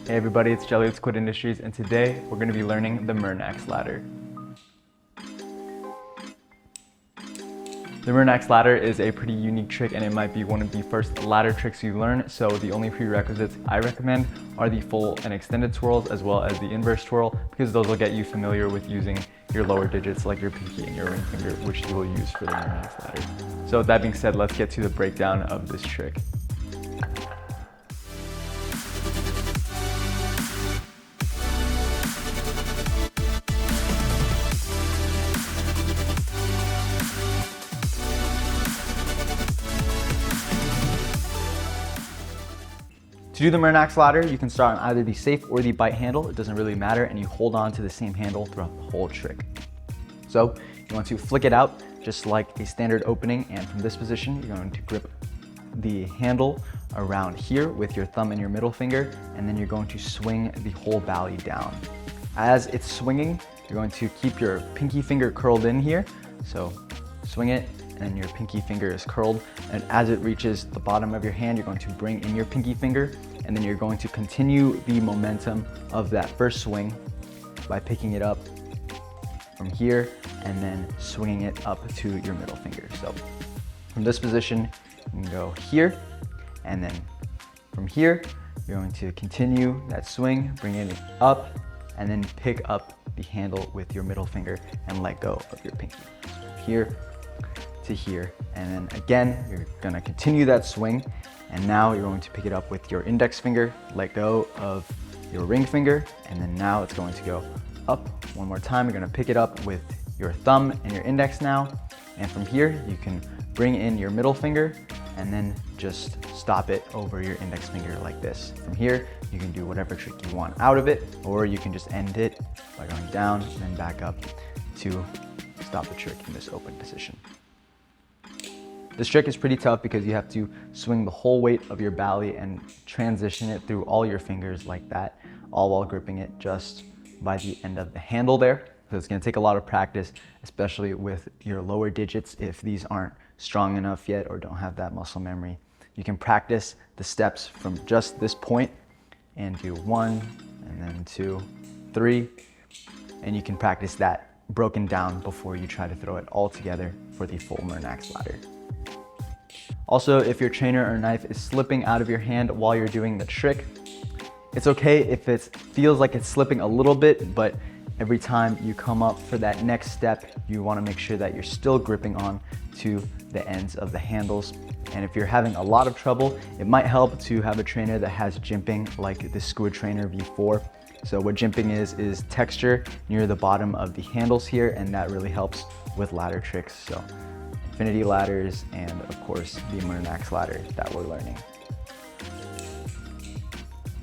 Hey everybody, it's Jelly with Squid Industries, and today we're going to be learning the Murnax ladder. The Murnax ladder is a pretty unique trick, and it might be one of the first ladder tricks you learn, so the only prerequisites I recommend are the full and extended twirls as well as the inverse twirl, because those will get you familiar with using your lower digits like your pinky and your ring finger, which you will use for the Murnax ladder. So with that being said, let's get to the breakdown of this trick. To do the Murnax ladder, you can start on either the safe or the bite handle. It doesn't really matter, and you hold on to the same handle throughout the whole trick. So you want to flick it out just like a standard opening, and from this position, you're going to grip the handle around here with your thumb and your middle finger, and then you're going to swing the whole bally down. As it's swinging, you're going to keep your pinky finger curled in here. So swing it, and your pinky finger is curled, and as it reaches the bottom of your hand, you're going to bring in your pinky finger, and then you're going to continue the momentum of that first swing by picking it up from here and then swinging it up to your middle finger. So from this position, you can go here, and then from here, you're going to continue that swing, bring it up, and then pick up the handle with your middle finger and let go of your pinky. So here to here, and then again, you're gonna continue that swing, and now you're going to pick it up with your index finger, let go of your ring finger, and then now it's going to go up one more time. You're gonna pick it up with your thumb and your index now, and from here, you can bring in your middle finger and then just stop it over your index finger like this. From here, you can do whatever trick you want out of it, or you can just end it by going down and then back up to stop the trick in this open position. This trick is pretty tough because you have to swing the whole weight of your bally and transition it through all your fingers like that, all while gripping it just by the end of the handle there. So it's gonna take a lot of practice, especially with your lower digits if these aren't strong enough yet or don't have that muscle memory. You can practice the steps from just this point and do 1, and then 2, 3, and you can practice that broken down before you try to throw it all together for the full Murnax ladder. Also, if your trainer or knife is slipping out of your hand while you're doing the trick, it's okay if it feels like it's slipping a little bit, but every time you come up for that next step, you want to make sure that you're still gripping on to the ends of the handles. And if you're having a lot of trouble, it might help to have a trainer that has jimping like the Squidtrainer V4. So what jimping is texture near the bottom of the handles here, and that really helps with ladder tricks. So infinity ladders, and of course the Murnax ladder that we're learning.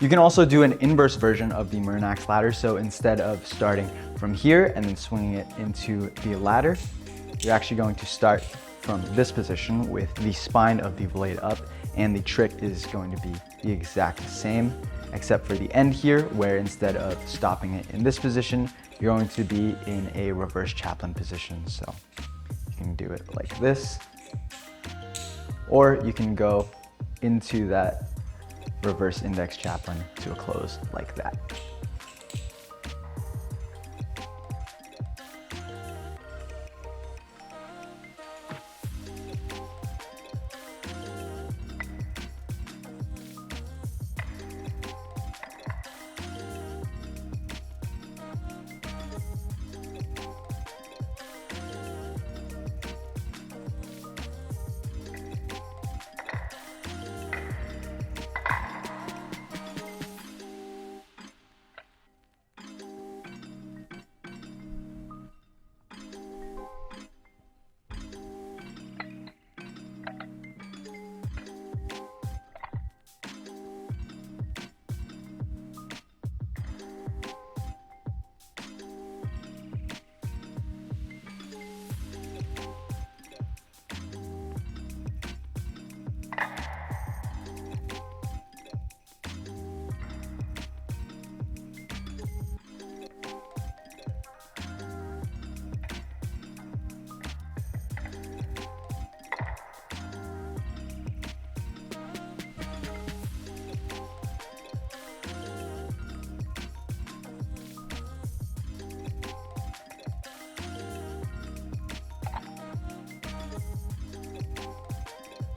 You can also do an inverse version of the Murnax ladder. So instead of starting from here and then swinging it into the ladder, you're actually going to start from this position with the spine of the blade up, and the trick is going to be the exact same, except for the end here, where instead of stopping it in this position, you're going to be in a reverse chaplain position. So you can do it like this, or you can go into that reverse index chaplain to a close like that.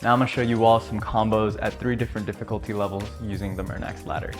Now I'm gonna show you all some combos at 3 different difficulty levels using the Murnax ladder.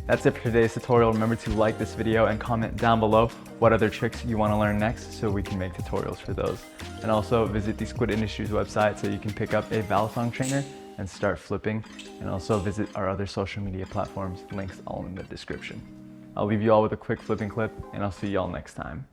That's it for today's tutorial. Remember to like this video and comment down below what other tricks you want to learn next so we can make tutorials for those. And also visit the Squid Industries website so you can pick up a Balisong trainer and start flipping. And also visit our other social media platforms, links all in the description. I'll leave you all with a quick flipping clip and I'll see you all next time.